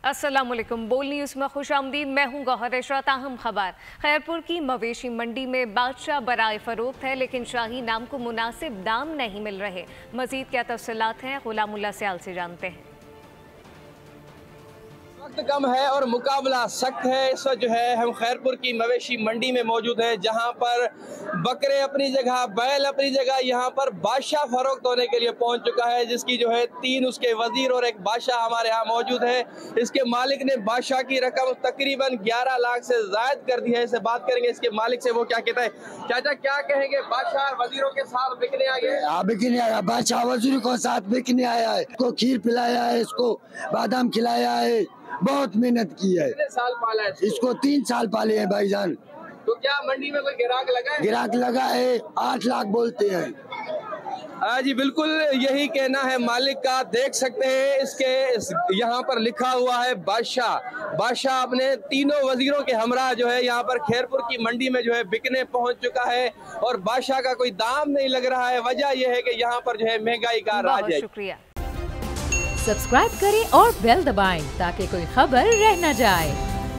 अस्सलामुअलैकुम। बोल न्यूज़ में खुशामदीद। मैं हूँ गौहर इशरत। अहम खबर। खैरपुर की मवेशी मंडी में बादशाह बराए फरोख्त है, लेकिन शाही नाम को मुनासिब दाम नहीं मिल रहे। मजीद क्या तफसीलात हैं, गुलामुल्लाह सयाल से जानते हैं। वक्त कम है और मुकाबला सख्त है। इस वक्त जो है हम खैरपुर की मवेशी मंडी में मौजूद हैं, जहां पर बकरे अपनी जगह, बैल अपनी जगह, यहां पर बादशाह फरोख्त होने के लिए पहुंच चुका है, जिसकी जो है 3 उसके वजीर और एक बादशाह हमारे यहाँ मौजूद है। इसके मालिक ने बादशाह की रकम तकरीबन 11 लाख से जायद कर दी है। इससे बात करेंगे इसके मालिक से, वो क्या कहता है। चाचा क्या कहेंगे, बादशाह वजीरों के साथ बिकने आ गया? बिकने आया, बादशाह वजीर को साथ बिकने आया है। इसको खीर पिलाया है, इसको बादाम खिलाया है, बहुत मेहनत की है। कितने साल पाला है इसको 3 साल पाले हैं भाईजान। तो क्या मंडी में कोई गिराक लगा है? गिराक लगा है, 8 लाख बोलते हैं। हाँ जी, बिल्कुल यही कहना है मालिक का। देख सकते हैं इसके यहाँ पर लिखा हुआ है बादशाह। बादशाह अपने तीनों वजीरों के हमरा जो है यहाँ पर खैरपुर की मंडी में जो है बिकने पहुंच चुका है, और बादशाह का कोई दाम नहीं लग रहा है। वजह यह है कि यहाँ पर जो है महंगाई का राज है। शुक्रिया। सब्सक्राइब करें और बेल दबाएं ताकि कोई खबर रह न जाए।